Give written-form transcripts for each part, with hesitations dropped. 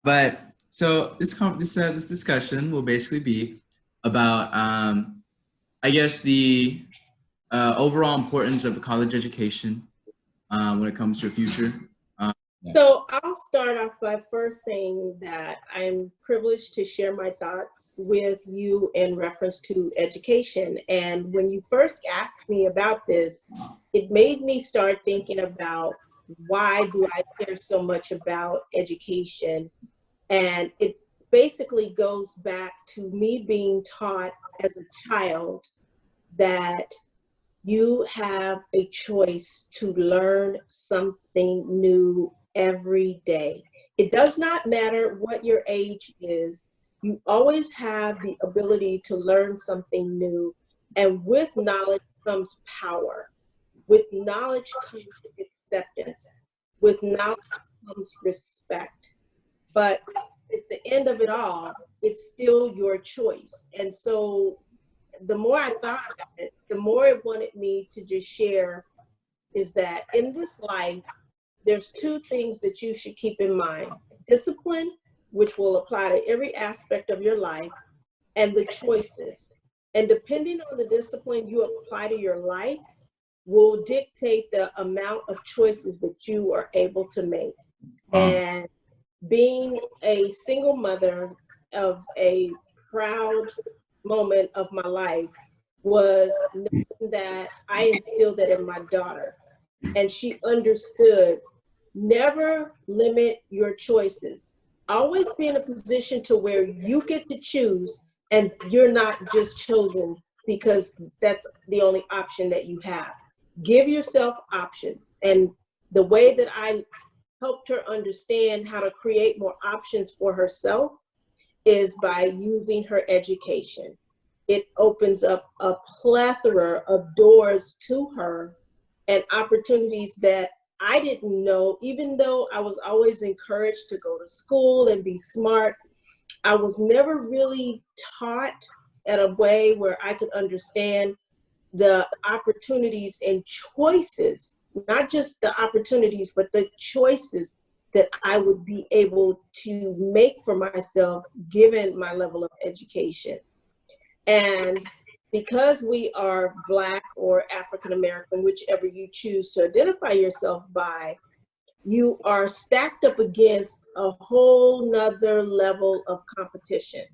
But so this discussion will basically be about I guess the overall importance of a college education when it comes to your future. So I'll start off by first saying that I'm privileged to share my thoughts with you in reference to education. And when you first asked me about this, it made me start thinking about why do I care so much about education? And it basically goes back to me being taught as a child that you have a choice to learn something new every day. It does not matter what your age is, you always have the ability to learn something new. And with knowledge comes power. With knowledge comes acceptance. With knowledge comes respect. But at the end of it all, it's still your choice. And so the more I thought about it, the more it wanted me to just share is that in this life, there's two things that you should keep in mind. Discipline, which will apply to every aspect of your life, and the choices. And depending on the discipline you apply to your life will dictate the amount of choices that you are able to make. And being a single mother of a proud moment of my life was knowing that I instilled that in my daughter. And she understood, never limit your choices. Always be in a position to where you get to choose and you're not just chosen because that's the only option that you have. Give yourself options. And the way that I helped her understand how to create more options for herself is by using her education. It opens up a plethora of doors to her and opportunities that I didn't know, even though I was always encouraged to go to school and be smart. I was never really taught in a way where I could understand the opportunities and choices, not just the opportunities, but the choices that I would be able to make for myself given my level of education. And because we are Black or African American, whichever you choose to identify yourself by, you are stacked up against a whole nother level of competition.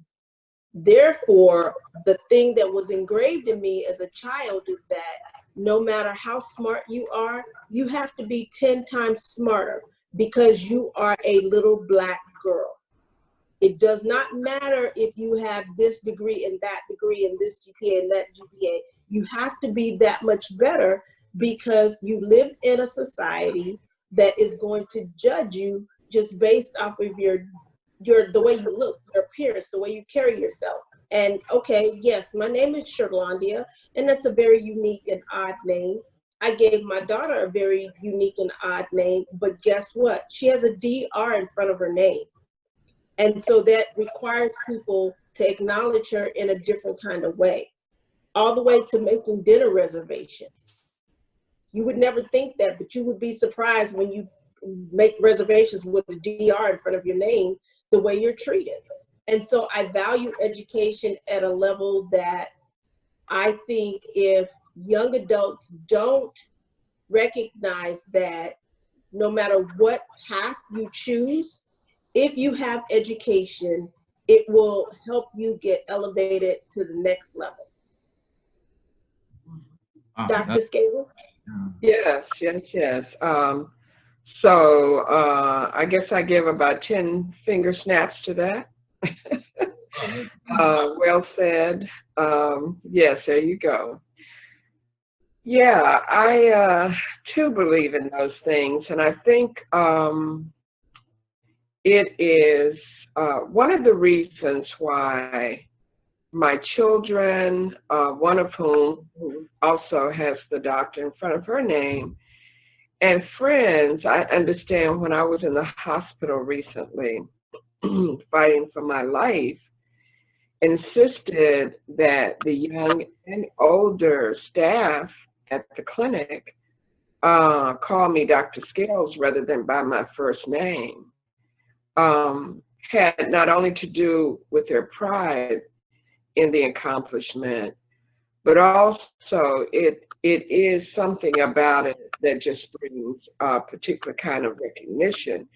Therefore, the thing that was engraved in me as a child is that no matter how smart you are, you have to be 10 times smarter because you are a little Black girl. It does not matter if you have this degree and that degree and this GPA and that GPA. You have to be that much better because you live in a society that is going to judge you just based off of the way you look, your appearance, the way you carry yourself. And okay, yes, my name is Cherlondia, and that's a very unique and odd name. I gave my daughter a very unique and odd name, but guess what? She has a DR in front of her name. And so that requires people to acknowledge her in a different kind of way, all the way to making dinner reservations. You would never think that, but you would be surprised when you make reservations with a DR in front of your name, the way you're treated. And so I value education at a level that I think if young adults don't recognize that no matter what path you choose, if you have education, it will help you get elevated to the next level. Dr. Scales? Yes. So I guess I give about 10 finger snaps to that. Well said. Yes, there you go. Yeah, I too believe in those things. And I think it is one of the reasons why my children, one of whom who also has the doctor in front of her name, and friends, I understand when I was in the hospital recently fighting for my life, insisted that the young and older staff at the clinic call me Dr. Scales rather than by my first name. had not only to do with their pride in the accomplishment, but also it is something about it that just brings a particular kind of recognition.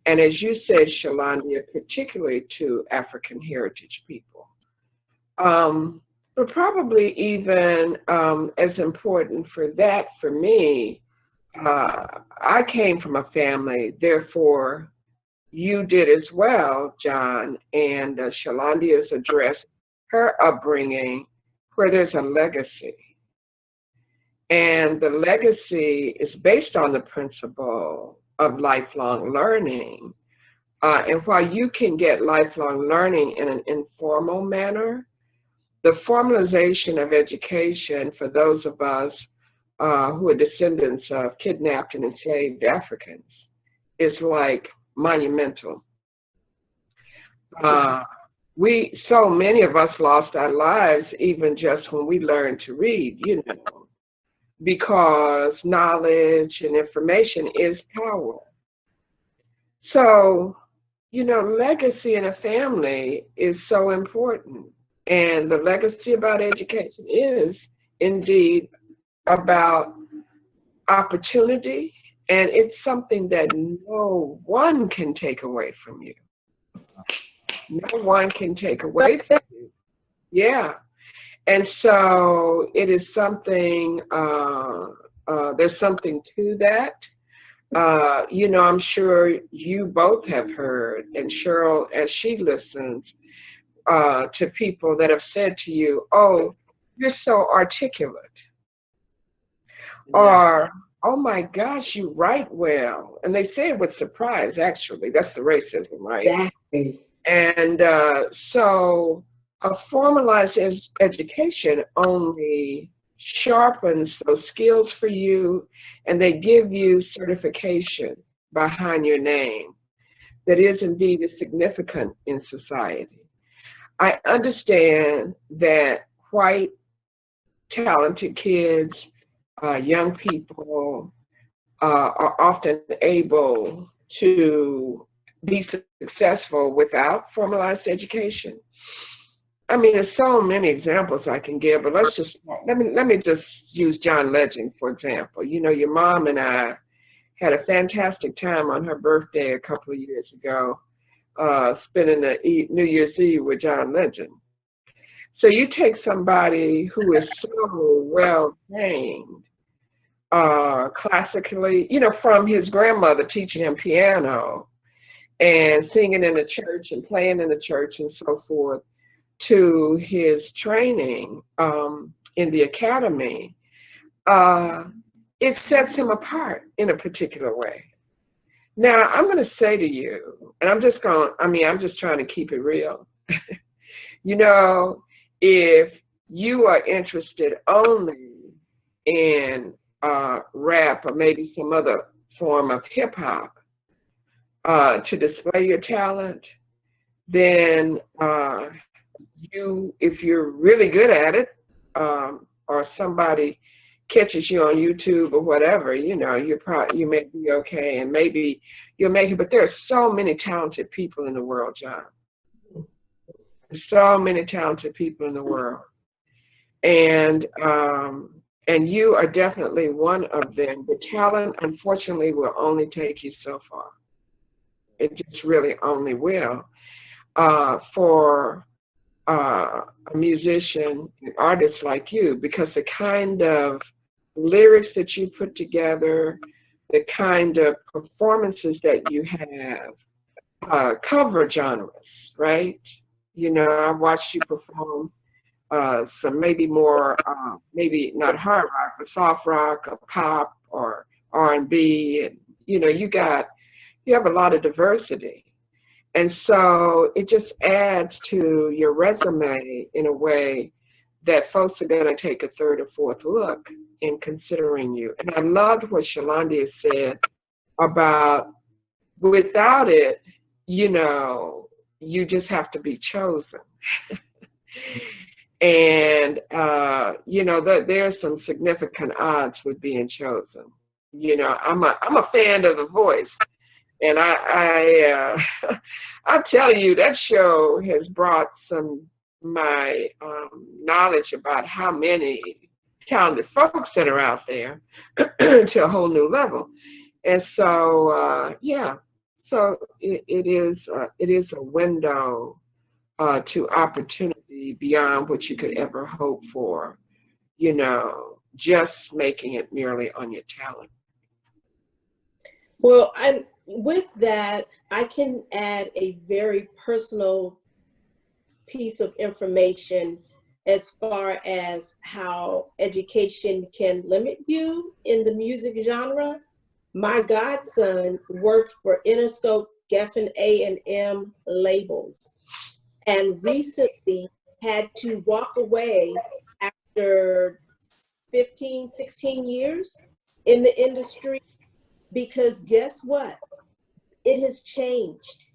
And as you said, Cherlondia, particularly to African heritage people. But probably even as important for that, for me, I came from a family, therefore you did as well, John, and Cherlondia's addressed her upbringing where there's a legacy. And the legacy is based on the principle of lifelong learning. And while you can get lifelong learning in an informal manner, the formalization of education for those of us who are descendants of kidnapped and enslaved Africans is like monumental. So many of us lost our lives even just when we learned to read, you know, because knowledge and information is power. So, you know, legacy in a family is so important. And the legacy about education is indeed about opportunity, and it's something that no one can take away from you. No one can take away from you. Yeah. And so it is something, there's something to that. You know, I'm sure you both have heard, and Cheryl, as she listens, to people that have said to you, oh, you're so articulate. Yeah. Or, oh my gosh, you write well. And they say it with surprise, actually. That's the racism, right? Exactly. And so a formalized education only sharpens those skills for you, and they give you certification behind your name that is indeed significant in society. I understand that white, talented kids, young people are often able to be successful without formalized education. I mean, there's so many examples I can give, but let me just use John Legend, for example. You know, your mom and I had a fantastic time on her birthday a couple of years ago, spending the New Year's Eve with John Legend. So you take somebody who is so well trained, classically, you know, from his grandmother teaching him piano and singing in the church and playing in the church and so forth, to his training in the academy, it sets him apart in a particular way. Now, I'm going to say to you, and I'm just trying to keep it real. You know, if you are interested only in rap or maybe some other form of hip hop to display your talent, then if you're really good at it, or somebody catches you on YouTube or whatever, you know, you may be okay, and maybe you'll make it. But there are so many talented people in the world, John. So many talented people in the world, and you are definitely one of them. The talent, unfortunately, will only take you so far. It just really only will. For a musician, an artist like you, because the kind of lyrics that you put together, the kind of performances that you have, cover genres, right? You know, I watched you perform some maybe more, maybe not hard rock, but soft rock or pop or R&B, and you know, you have a lot of diversity. And so it just adds to your resume in a way that folks are going to take a third or fourth look in considering you. And I loved what Cherlondia said about without it, you know, you just have to be chosen. And, you know, there are some significant odds with being chosen. You know, I'm a fan of The Voice. And I'm telling you, that show has brought my knowledge about how many talented folks that are out there to a whole new level. And so, yeah, so it is a window to opportunity beyond what you could ever hope for, you know, just making it merely on your talent. Well, with that, I can add a very personal piece of information as far as how education can limit you in the music genre. My godson worked for Interscope, Geffen A&M labels, and recently had to walk away after 15, 16 years in the industry, because guess what? It has changed.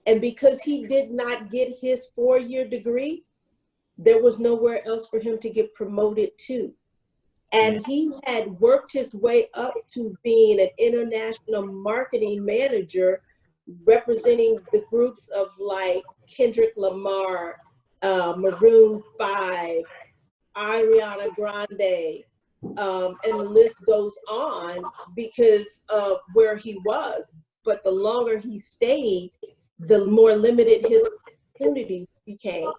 And because he did not get his 4-year degree, there was nowhere else for him to get promoted to. And he had worked his way up to being an international marketing manager, representing the groups of like Kendrick Lamar, Maroon 5, Ariana Grande, and the list goes on because of where he was. But the longer he stayed, the more limited his opportunities became.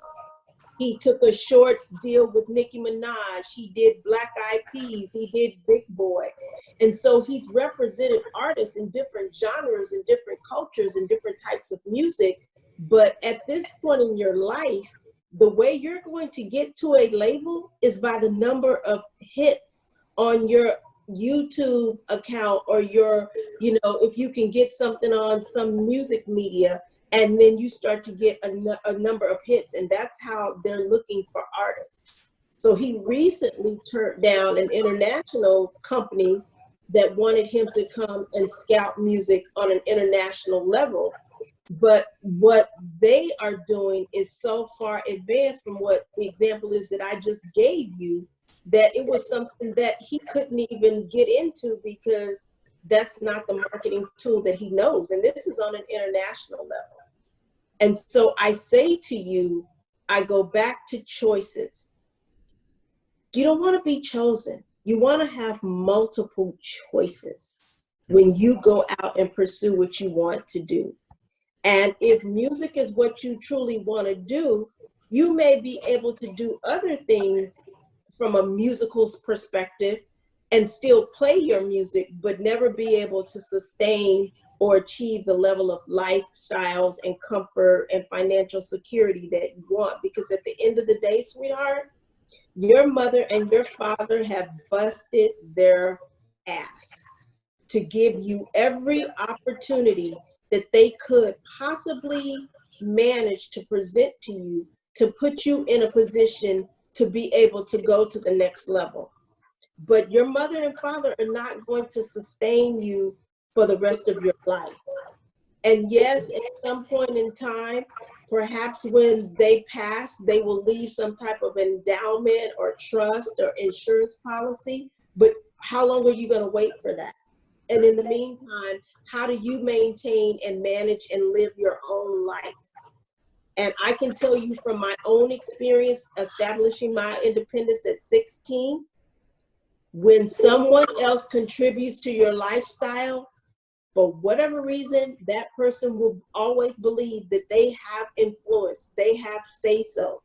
He took a short deal with Nicki Minaj. He did Black Eyed Peas. He did Big Boy. And so he's represented artists in different genres and different cultures and different types of music. But at this point in your life, the way you're going to get to a label is by the number of hits on your YouTube account, or your, you know, if you can get something on some music media, and then you start to get a number of hits, and that's how they're looking for artists. So he recently turned down an international company that wanted him to come and scout music on an international level. But what they are doing is so far advanced from what the example is that I just gave you, that it was something that he couldn't even get into because that's not the marketing tool that he knows. And this is on an international level. And so I say to you, I go back to choices. You don't want to be chosen. You want to have multiple choices when you go out and pursue what you want to do. And if music is what you truly want to do, you may be able to do other things from a musical's perspective and still play your music, but never be able to sustain or achieve the level of lifestyles and comfort and financial security that you want. Because at the end of the day, sweetheart, your mother and your father have busted their ass to give you every opportunity that they could possibly manage to present to you, to put you in a position to be able to go to the next level. But your mother and father are not going to sustain you for the rest of your life. And yes, at some point in time, perhaps when they pass, they will leave some type of endowment or trust or insurance policy. But how long are you going to wait for that? And in the meantime, how do you maintain and manage and live your own life? And I can tell you from my own experience establishing my independence at 16, when someone else contributes to your lifestyle, for whatever reason, that person will always believe that they have influence, they have say-so.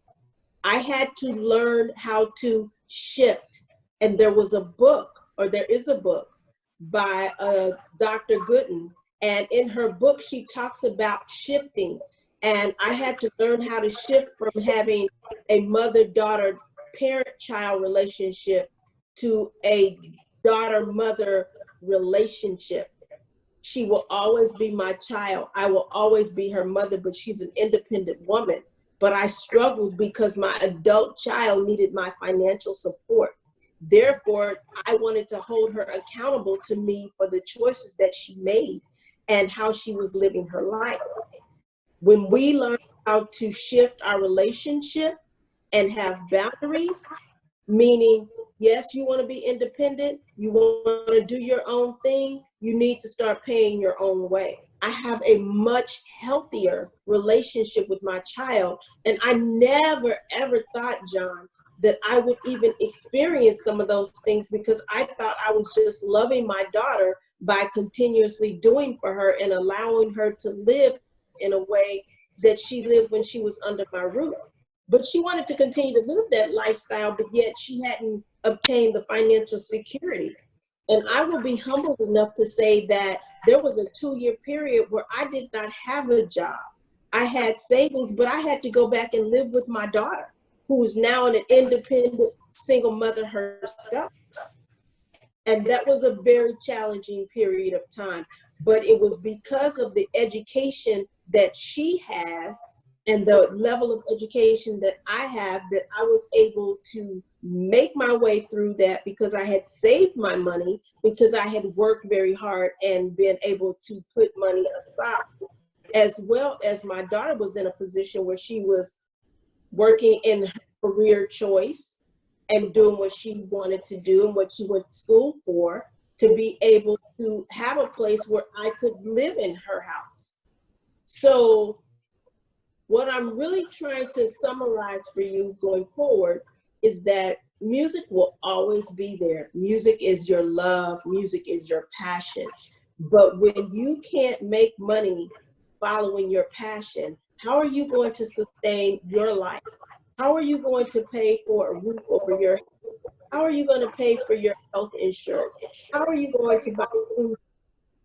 I had to learn how to shift. And there was a book, or there is a book, by Dr. Gooden. And in her book, she talks about shifting. And I had to learn how to shift from having a mother-daughter, parent-child relationship to a daughter-mother relationship. She will always be my child. I will always be her mother, but she's an independent woman. But I struggled because my adult child needed my financial support. Therefore, I wanted to hold her accountable to me for the choices that she made and how she was living her life. When we learn how to shift our relationship and have boundaries, meaning, yes, you want to be independent, you want to do your own thing, you need to start paying your own way. I have a much healthier relationship with my child. And I never, ever thought, John, that I would even experience some of those things, because I thought I was just loving my daughter by continuously doing for her and allowing her to live in a way that she lived when she was under my roof. But she wanted to continue to live that lifestyle, but yet she hadn't obtained the financial security. And I will be humbled enough to say that there was a 2-year period where I did not have a job. I had savings, but I had to go back and live with my daughter, who is now an independent single mother herself. And that was a very challenging period of time. But it was because of the education that she has and the level of education that I have that I was able to make my way through that, because I had saved my money, because I had worked very hard and been able to put money aside, as well as my daughter was in a position where she was working in her career choice and doing what she wanted to do and what she went to school for, to be able to have a place where I could live in her house. So what I'm really trying to summarize for you going forward is that music will always be there. Music is your love, music is your passion. But when you can't make money following your passion, how are you going to sustain your life? How are you going to pay for a roof over your head? How are you going to pay for your health insurance? How are you going to buy food?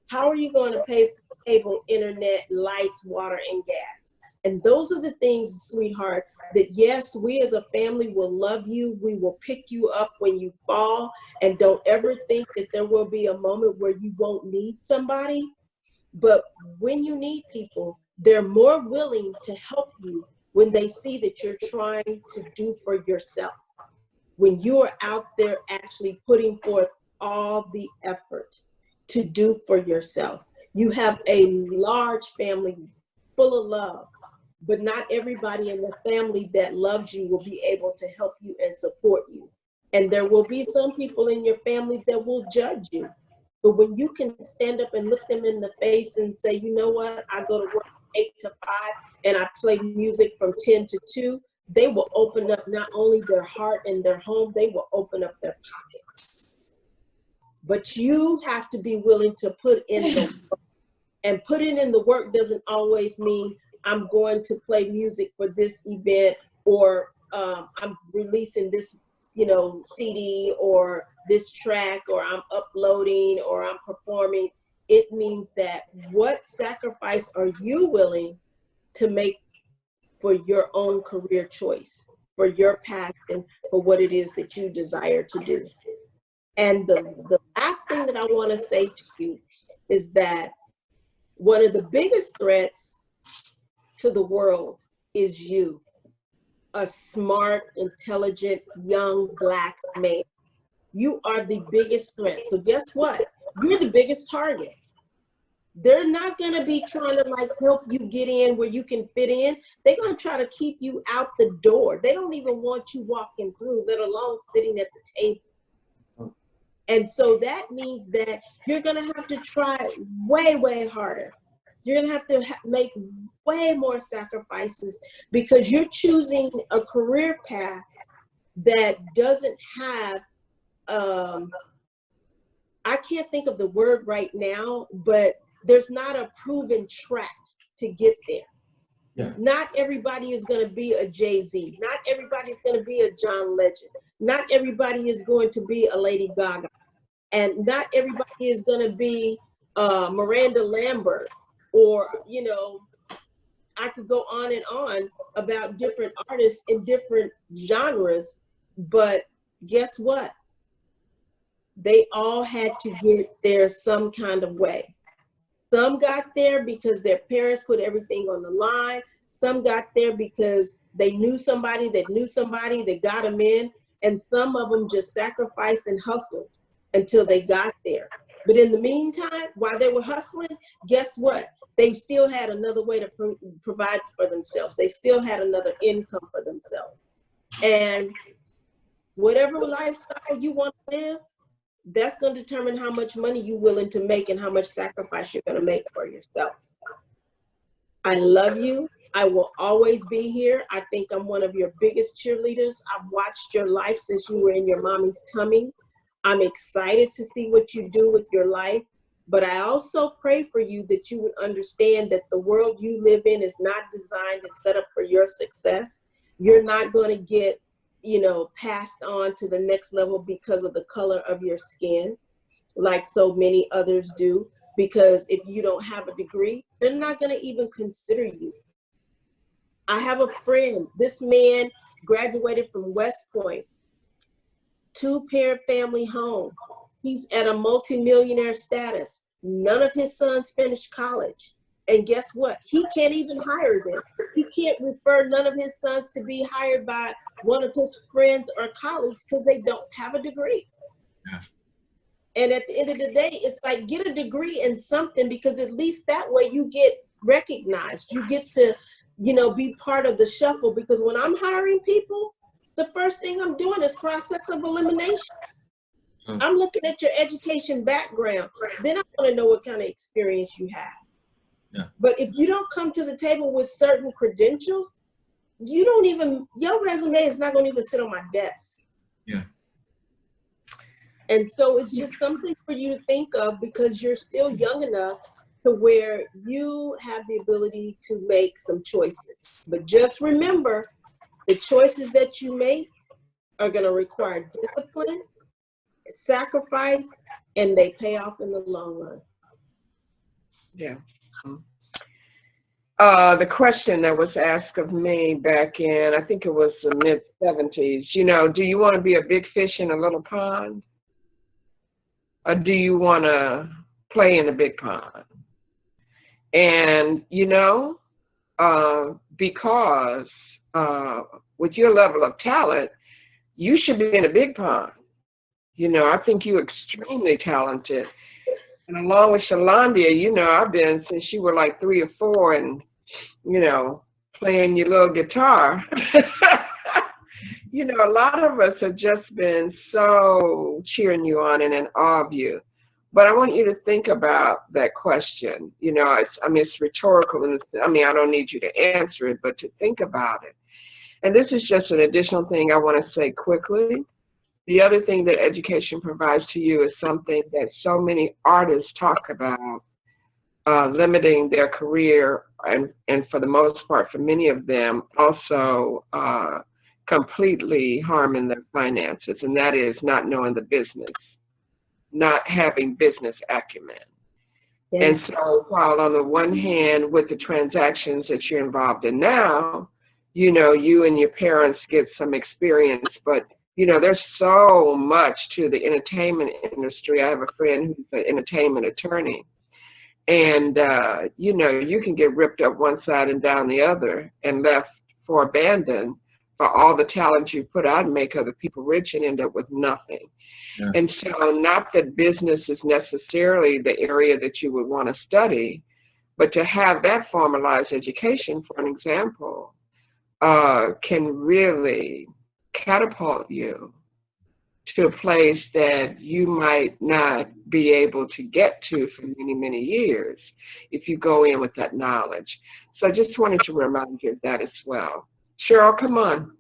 How are you going to pay for cable, internet, lights, water, and gas? And those are the things, sweetheart, that yes, we as a family will love you. We will pick you up when you fall. And don't ever think that there will be a moment where you won't need somebody. But when you need people, they're more willing to help you when they see that you're trying to do for yourself. When you are out there actually putting forth all the effort to do for yourself. You have a large family full of love, but not everybody in the family that loves you will be able to help you and support you. And there will be some people in your family that will judge you. But when you can stand up and look them in the face and say, you know what, I go to work 8 to 5 and I play music from 10 to 2, they will open up not only their heart and their home, they will open up their pockets. But you have to be willing to put in the work. And putting in the work doesn't always mean I'm going to play music for this event, or I'm releasing this, CD or this track, or I'm uploading, or I'm performing. It means that what sacrifice are you willing to make for your own career choice, for your passion, for what it is that you desire to do. And the last thing that I want to say to you is that one of the biggest threats to the world is you, a smart, intelligent, young Black man. You are the biggest threat. So guess what? You're the biggest target. They're not going to be trying to help you get in where you can fit in. They're going to try to keep you out the door. They don't even want you walking through, let alone sitting at the table. And so that means that you're going to have to try way, way harder. You're going to have to make way more sacrifices, because you're choosing a career path that doesn't have, I can't think of the word right now, but there's not a proven track to get there. Yeah. Not everybody is going to be a Jay-Z. Not everybody's going to be a John Legend. Not everybody is going to be a Lady Gaga. And not everybody is going to be Miranda Lambert, or, I could go on about different artists in different genres, but guess what? They all had to get there some kind of way. Some got there because their parents put everything on the line. Some got there because they knew somebody that got them in. And some of them just sacrificed and hustled until they got there. But in the meantime, while they were hustling, guess what? They still had another way to provide for themselves. They still had another income for themselves. And whatever lifestyle you want to live, that's going to determine how much money you're willing to make and how much sacrifice you're going to make for yourself. I love you. I will always be here. I think I'm one of your biggest cheerleaders. I've watched your life since you were in your mommy's tummy. I'm excited to see what you do with your life. But I also pray for you that you would understand that the world you live in is not designed and set up for your success. You're not going to get, you know, passed on to the next level because of the color of your skin, like so many others do. Because if you don't have a degree, they're not going to even consider you. I have a friend, this man graduated from West Point, 2-parent family home. He's at a multimillionaire status. None of his sons finished college. And guess what? He can't even hire them. He can't refer none of his sons to be hired by one of his friends or colleagues because they don't have a degree. Yeah. And at the end of the day, it's like, get a degree in something, because at least that way you get recognized. You get to, you know, be part of the shuffle. Because when I'm hiring people, the first thing I'm doing is process of elimination. I'm looking at your education background. Then I want to know what kind of experience you have. Yeah. But if you don't come to the table with certain credentials, you don't even, your resume is not going to even sit on my desk. Yeah. And so it's just something for you to think of, because you're still young enough to where you have the ability to make some choices. But just remember, the choices that you make are going to require discipline, sacrifice, and they pay off in the long run. Yeah. The question that was asked of me back in, I think it was the mid-70s, you know, do you want to be a big fish in a little pond? Or do you want to play in a big pond? And, you know, because with your level of talent, you should be in a big pond. You know, I think you're extremely talented. And along with Cherlondia, you know, I've been since you were like 3 or 4 and, you know, playing your little guitar. You know, a lot of us have just been so cheering you on and in awe of you. But I want you to think about that question. You know, it's rhetorical. And I don't need you to answer it, but to think about it. And this is just an additional thing I want to say quickly. The other thing that education provides to you is something that so many artists talk about, limiting their career, and for the most part, for many of them, also completely harming their finances, and that is not knowing the business, not having business acumen. Yeah. And so while on the one hand, with the transactions that you're involved in now, you know, you and your parents get some experience, but you know, there's so much to the entertainment industry. I have a friend who's an entertainment attorney, and you know, you can get ripped up one side and down the other and left for abandon for all the talent you put out and make other people rich and end up with nothing. Yeah. And so not that business is necessarily the area that you would want to study, but to have that formalized education, for an example, can really catapult you to a place that you might not be able to get to for many, many years if you go in with that knowledge. So I just wanted to remind you of that as well. Cheryl, come on.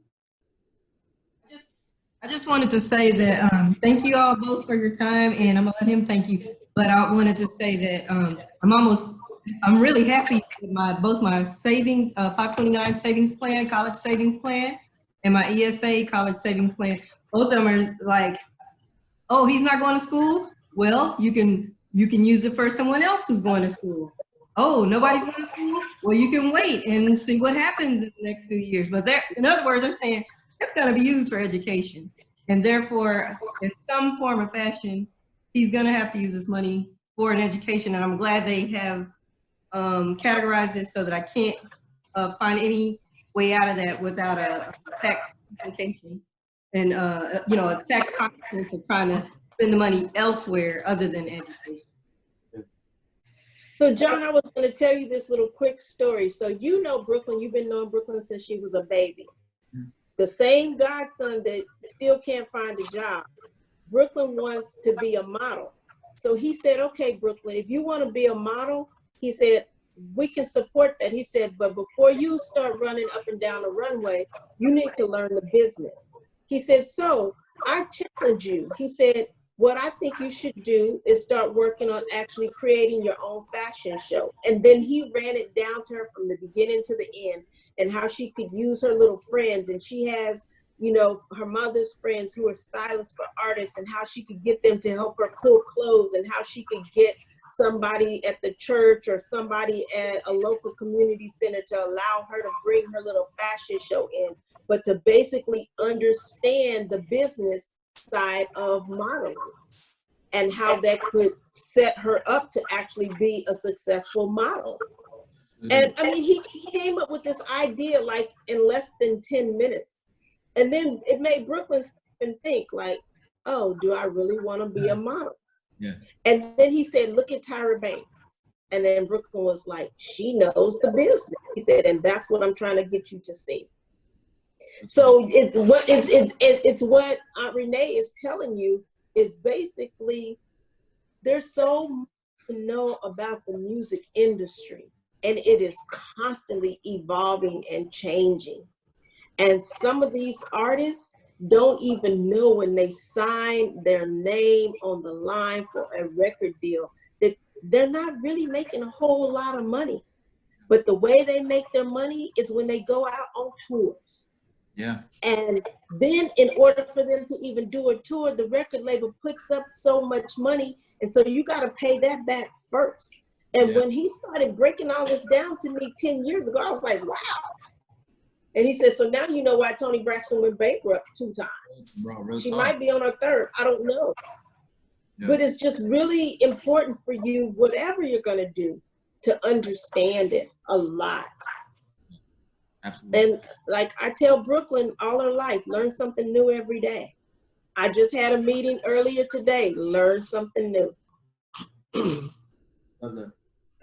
I just wanted to say that thank you all both for your time, and I'm gonna let him thank you. But I wanted to say that I'm really happy with both my savings, 529 savings plan, college savings plan, and my ESA college savings plan. Both of them are like, oh, he's not going to school? Well, you can use it for someone else who's going to school. Oh, nobody's going to school? Well, you can wait and see what happens in the next few years. But in other words, I'm saying it's going to be used for education. And therefore, in some form or fashion, he's going to have to use this money for an education. And I'm glad they have categorized it so that I can't find any way out of that without a tax implication and you know, a tax consequence of trying to spend the money elsewhere other than education. So John, I was going to tell you this little quick story. So you know Brooklyn, you've been knowing Brooklyn since she was a baby. The same godson that still can't find a job. Brooklyn wants to be a model. So he said, okay, Brooklyn, if you want to be a model, he said, we can support that. He said, but before you start running up and down the runway, you need to learn the business. He said, so I challenge you. He said, what I think you should do is start working on actually creating your own fashion show. And then he ran it down to her from the beginning to the end, and how she could use her little friends. And she has, you know, her mother's friends who are stylists for artists, and how she could get them to help her pull clothes, and how she could get somebody at the church or somebody at a local community center to allow her to bring her little fashion show in, but to basically understand the business side of modeling and how that could set her up to actually be a successful model. And I mean, he came up with this idea like in less than 10 minutes. And then it made Brooklyn think like, oh, do I really want to be a model? Yeah. And then he said, look at Tyra Banks. And then Brooklyn was like, she knows the business. He said, and that's what I'm trying to get you to see. So it's what Aunt Renay is telling you is basically there's so much to know about the music industry, and it is constantly evolving and changing. And some of these artists don't even know when they sign their name on the line for a record deal that they're not really making a whole lot of money. But the way they make their money is when they go out on tours. Yeah. And then in order for them to even do a tour, the record label puts up so much money. And so you got to pay that back first. And when he started breaking all this down to me 10 years ago, I was like, wow. And he said, so now you know why Toni Braxton went bankrupt 2 times. Bro, she might be on her 3rd. I don't know. Yeah. But it's just really important for you, whatever you're going to do, to understand it a lot. Absolutely. And like I tell Brooklyn all her life, learn something new every day. I just had a meeting earlier today, learn something new. Love that.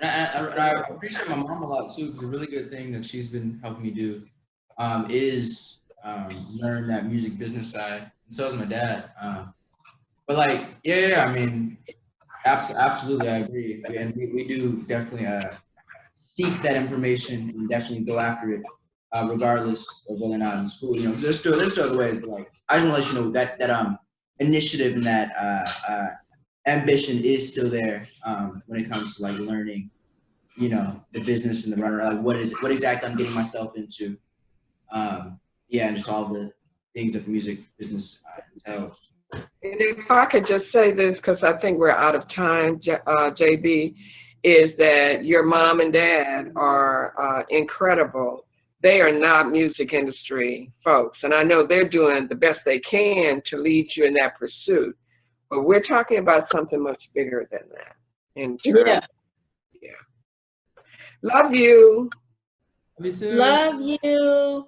I appreciate my mom a lot too, because a really good thing that she's been helping me do is learn that music business side. And so is my dad. But like, yeah, I mean, absolutely, I agree. And we do definitely seek that information and definitely go after it. Regardless of whether or not in school, you know, because there's still other ways. But like, I just want to let you know that initiative and that ambition is still there when it comes to like learning, you know, the business and the runner, like what exactly I'm getting myself into. Yeah, and just all the things that the music business entails. And if I could just say this, because I think we're out of time, JB, is that your mom and dad are incredible. They are not music industry folks, and I know they're doing the best they can to lead you in that pursuit. But we're talking about something much bigger than that. Yeah. Love you. Me too. Love you.